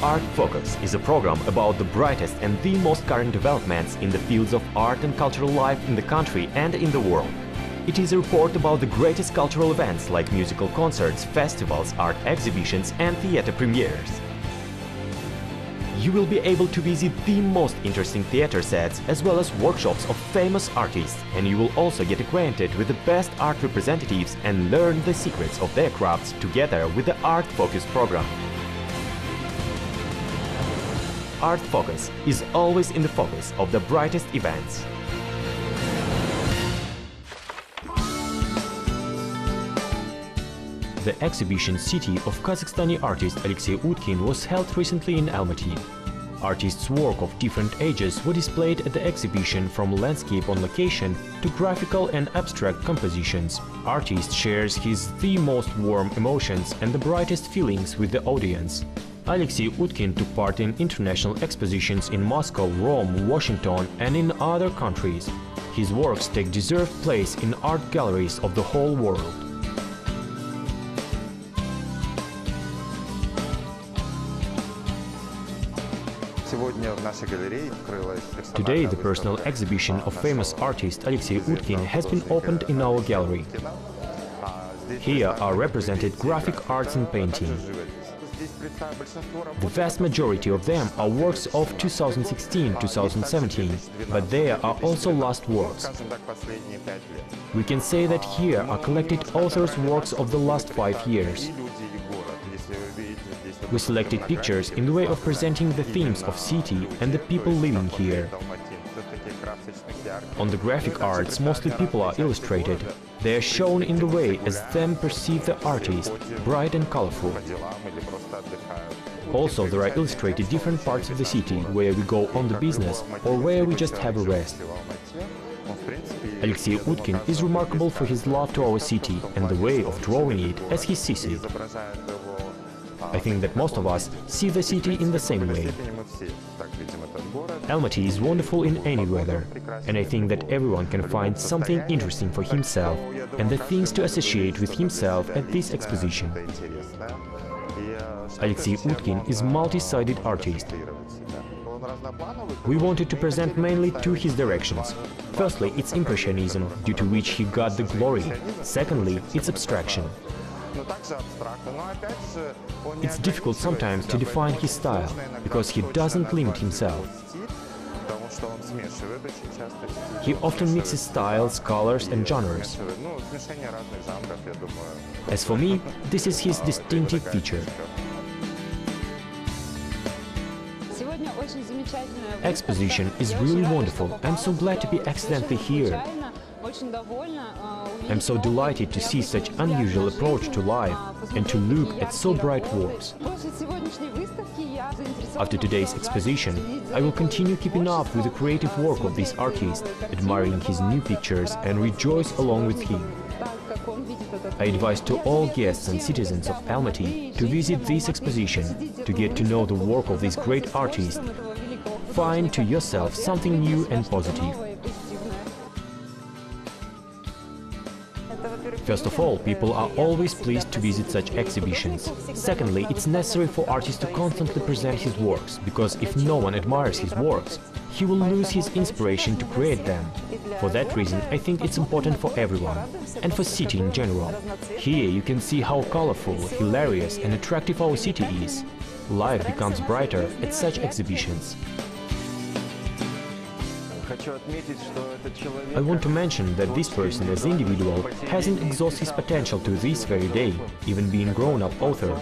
Art Focus is a program about the brightest and the most current developments in the fields of art and cultural life in the country and in the world. It is a report about the greatest cultural events like musical concerts, festivals, art exhibitions and theater premieres. You will be able to visit the most interesting theater sets as well as workshops of famous artists, and you will also get acquainted with the best art representatives and learn the secrets of their crafts together with the Art Focus program. Art Focus is always in the focus of the brightest events. The exhibition City of Kazakhstani artist Alexey Utkin was held recently in Almaty. Artists' work of different ages were displayed at the exhibition, from landscape on location to graphical and abstract compositions. Artist shares his the most warm emotions and the brightest feelings with the audience. Alexey Utkin took part in international expositions in Moscow, Rome, Washington and in other countries. His works take deserved place in art galleries of the whole world. Today, the personal exhibition of famous artist Alexey Utkin has been opened in our gallery. Here are represented graphic arts and painting. The vast majority of them are works of 2016-2017, but there are also lost works. We can say that here are collected authors' works of the last 5 years. We selected pictures in the way of presenting the themes of city and the people living here. On the graphic arts, mostly people are illustrated. They are shown in the way as them perceive the artist, bright and colorful. Also, there are illustrated different parts of the city, where we go on the business or where we just have a rest. Alexey Utkin is remarkable for his love to our city and the way of drawing it as he sees it. I think that most of us see the city in the same way. Almaty is wonderful in any weather, and I think that everyone can find something interesting for himself and the things to associate with himself at this exposition. Alexey Utkin is a multi-sided artist. We wanted to present mainly two his directions. Firstly, it's Impressionism, due to which he got the glory. Secondly, it's abstraction. It's difficult sometimes to define his style, because he doesn't limit himself. He often mixes styles, colors and genres. As for me, this is his distinctive feature. Exposition is really wonderful. I'm so glad to be accidentally here. I'm so delighted to see such unusual approach to life and to look at so bright works. After today's exposition, I will continue keeping up with the creative work of this artist, admiring his new pictures and rejoice along with him. I advise to all guests and citizens of Almaty to visit this exposition, to get to know the work of this great artist. Find to yourself something new and positive. First of all, people are always pleased to visit such exhibitions. Secondly, it's necessary for artists to constantly present his works, because if no one admires his works, he will lose his inspiration to create them. For that reason, I think it's important for everyone, and for city in general. Here you can see how colorful, hilarious and attractive our city is. Life becomes brighter at such exhibitions. I want to mention that this person as individual hasn't exhausted his potential to this very day, even being grown-up author.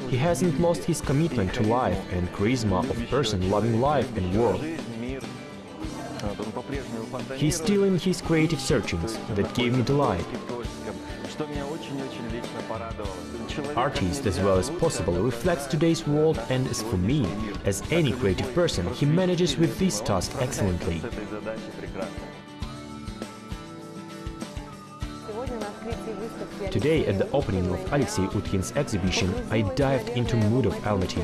He hasn't lost his commitment to life and charisma of person loving life and world. He's still in his creative searchings that gave me delight. Artist, as well as possible, reflects today's world, and as for me, as any creative person, he manages with this task excellently. Today, at the opening of Alexey Utkin's exhibition, I dived into mood of Almaty.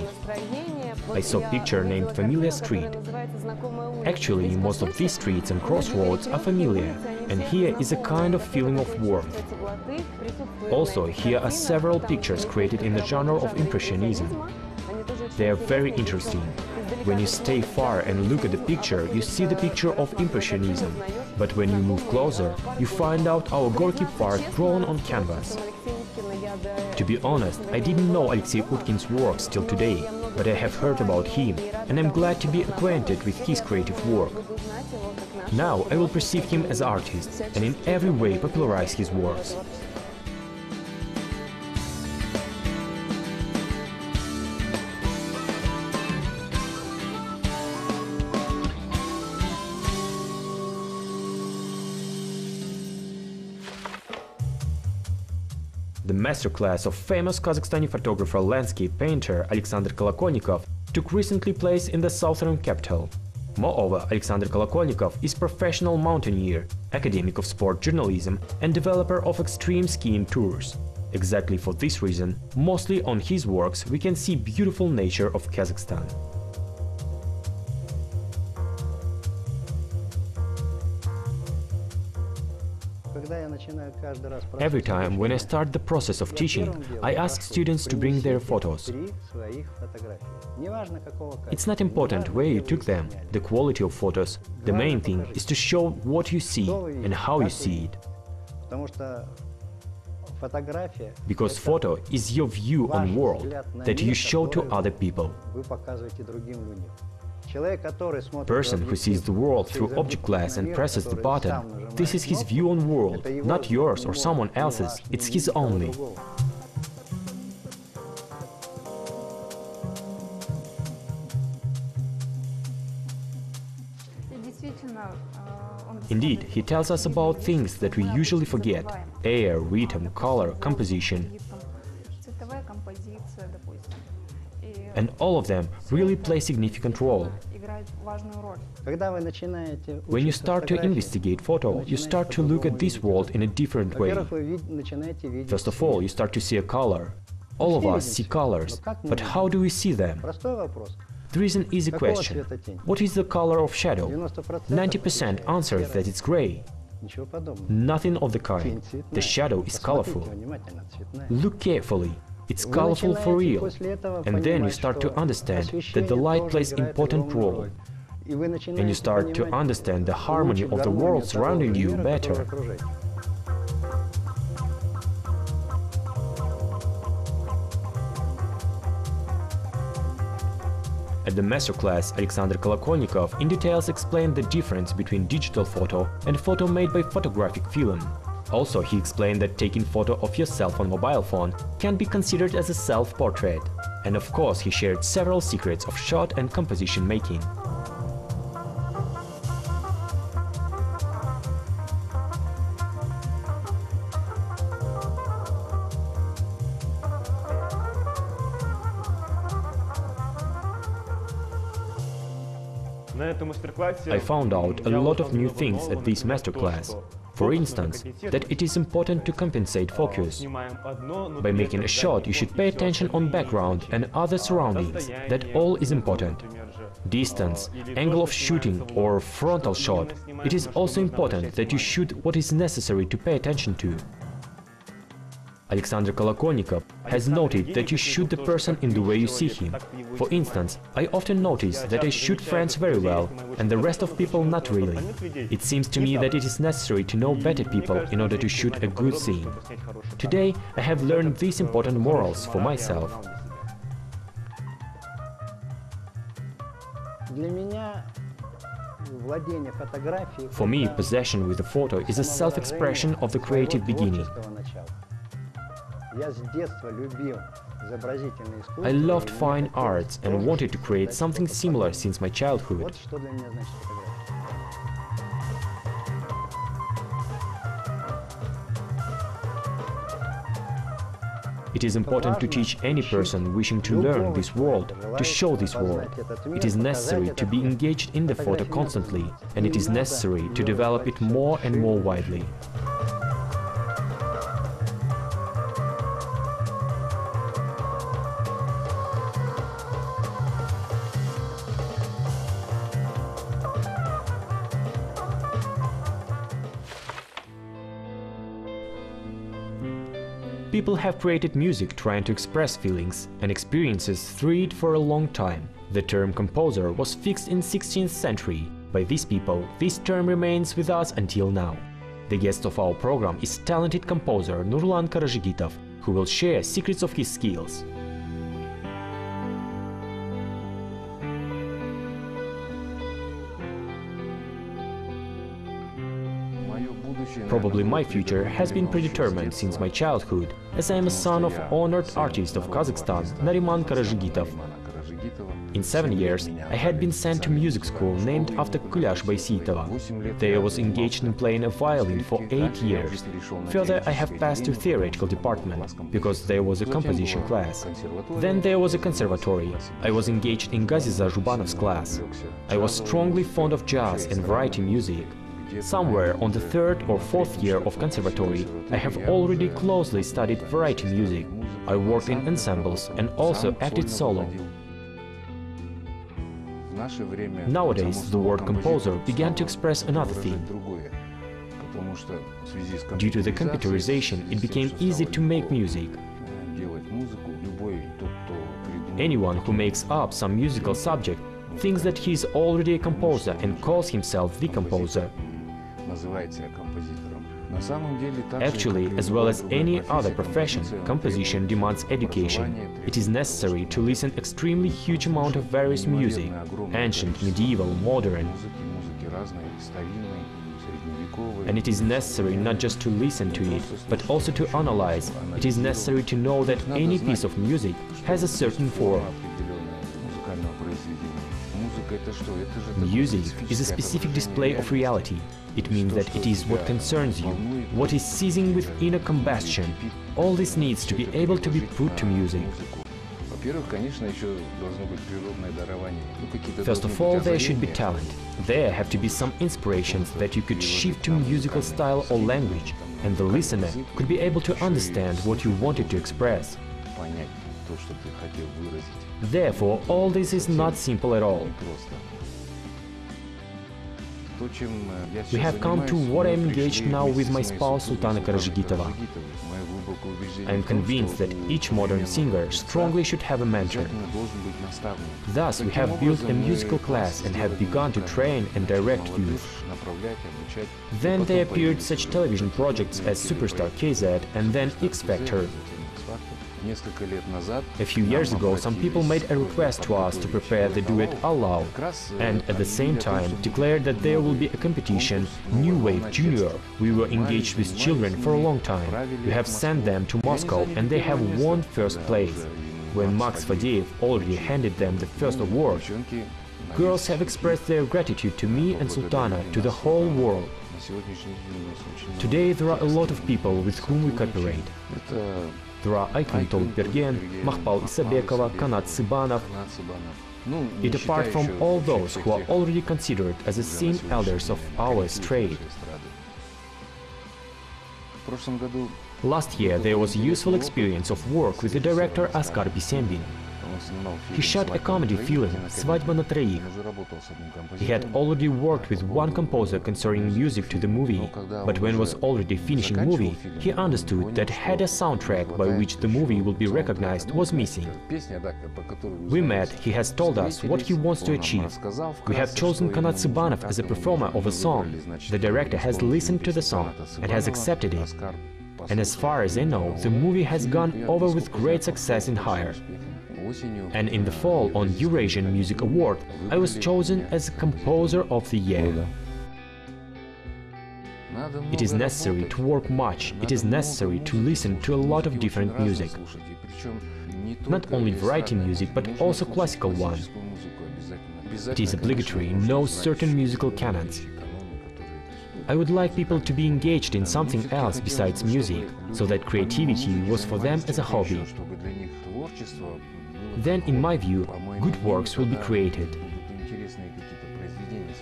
I saw a picture named Familiar Street. Actually, most of these streets and crossroads are familiar, and here is a kind of feeling of warmth. Also, here are several pictures created in the genre of Impressionism. They are very interesting. When you stay far and look at the picture, you see the picture of Impressionism. But when you move closer, you find out our Gorky Park drawn on canvas. To be honest, I didn't know Alexey Utkin's works till today, but I have heard about him, and I'm glad to be acquainted with his creative work. Now I will perceive him as an artist, and in every way popularize his works. The masterclass of famous Kazakhstani photographer landscape painter Alexander Kolokolnikov took recently place in the southern capital. Moreover, Alexander Kolokolnikov is professional mountaineer, academic of sport journalism and developer of extreme skiing tours. Exactly for this reason, mostly on his works we can see beautiful nature of Kazakhstan. Every time when I start the process of teaching, I ask students to bring their photos. It's not important where you took them, the quality of photos. The main thing is to show what you see and how you see it. Because photo is your view on world that you show to other people. Person who sees the world through object glass and presses the button, this is his view on world, not yours or someone else's, it's his only. Indeed, he tells us about things that we usually forget: air, rhythm, color, composition. And all of them really play a significant role. When you start to investigate photo, you start to look at this world in a different way. First of all, you start to see a color. All of us see colors, but how do we see them? There is an easy question. What is the color of shadow? 90% answers that it's gray. Nothing of the kind. The shadow is colorful. Look carefully. It's colorful for real. And then you start to understand that the light plays an important role. And you start to understand the harmony of the world surrounding you better. At the masterclass, Alexander Kolokolnikov in details explained the difference between digital photo and photo made by photographic film. Also, he explained that taking photo of yourself on mobile phone can be considered as a self-portrait. And of course, he shared several secrets of shot and composition making. I found out a lot of new things at this masterclass. For instance, that it is important to compensate focus. By making a shot, you should pay attention on background and other surroundings. That all is important. Distance, angle of shooting or frontal shot. It is also important that you shoot what is necessary to pay attention to. Alexander Kolokolnikov has noted that you shoot the person in the way you see him. For instance, I often notice that I shoot friends very well, and the rest of people not really. It seems to me that it is necessary to know better people in order to shoot a good scene. Today, I have learned these important morals for myself. For me, possession with a photo is a self-expression of the creative beginning. I loved fine arts and wanted to create something similar since my childhood. It is important to teach any person wishing to learn this world, to show this world. It is necessary to be engaged in the photo constantly, and it is necessary to develop it more and more widely. People have created music trying to express feelings and experiences through it for a long time. The term composer was fixed in 16th century. By these people, this term remains with us until now. The guest of our program is talented composer NURLAN KARAZHIGITOV, who will share secrets of his skills. Probably my future has been predetermined since my childhood, as I am a son of honored artist of Kazakhstan, Nariman KARAZHIGITOV. In 7 years, I had been sent to music school named after Kulyaj Baysyitova. There I was engaged in playing a violin for 8 years. Further, I have passed to theoretical department, because there was a composition class. Then there was a conservatory. I was engaged in Gaziza Zhubanov's class. I was strongly fond of jazz and variety music. Somewhere on the 3rd or 4th year of conservatory, I have already closely studied variety music. I worked in ensembles and also acted solo. Nowadays, the word composer began to express another thing. Due to the computerization, it became easy to make music. Anyone who makes up some musical subject thinks that he is already a composer and calls himself the composer. Actually, as well as any other profession, composition demands education. It is necessary to listen extremely huge amount of various music, ancient, medieval, modern. And it is necessary not just to listen to it, but also to analyze. It is necessary to know that any piece of music has a certain form. Music is a specific display of reality. It means that it is what concerns you, what is seizing with inner combustion. All this needs to be able to be put to music. First of all, there should be talent. There have to be some inspirations that you could shift to musical style or language, and the listener could be able to understand what you wanted to express. Therefore, all this is not simple at all. We have come to what I am engaged now with my spouse Sultana KARAZHIGITOVA. I am convinced that each modern singer strongly should have a mentor. Thus, we have built a musical class and have begun to train and direct youth. Then there appeared such television projects as Superstar KZ and then X Factor. A few years ago, some people made a request to us to prepare the duet Allow, and at the same time declared that there will be a competition, New Wave Junior. We were engaged with children for a long time. We have sent them to Moscow and they have won first place. When Max Fadeev already handed them the first award, girls have expressed their gratitude to me and Sultana, to the whole world. Today there are a lot of people with whom we cooperate. There are Aykun Tolbergen, Mahpal Isabekova, Kanat Sibanov. It apart from all those who are already considered as the scene elders of our estrade. Last year there was a useful experience of work with the director Askar Bisembin. He shot a comedy film, Svadьба на троих. He had already worked with one composer concerning music to the movie, but when was already finishing movie, he understood that had a soundtrack by which the movie will be recognized was missing. We met, he has told us what he wants to achieve. We have chosen Kanat Sibanov as a performer of a song. The director has listened to the song and has accepted it. And as far as I know, the movie has gone over with great success in Higher. And in the fall, on Eurasian Music Award, I was chosen as Composer of the Year. It is necessary to work much, it is necessary to listen to a lot of different music. Not only variety music, but also classical one. It is obligatory to know certain musical canons. I would like people to be engaged in something else besides music, so that creativity was for them as a hobby. Then, in my view, good works will be created.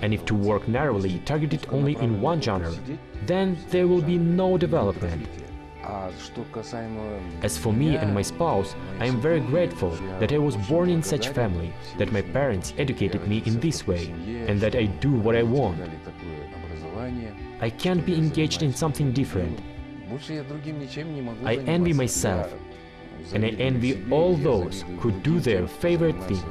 And if to work narrowly, targeted only in one genre, then there will be no development. As for me and my spouse, I am very grateful that I was born in such family, that my parents educated me in this way, and that I do what I want. I can't be engaged in something different. I envy myself, and I envy all those who do their favorite thing.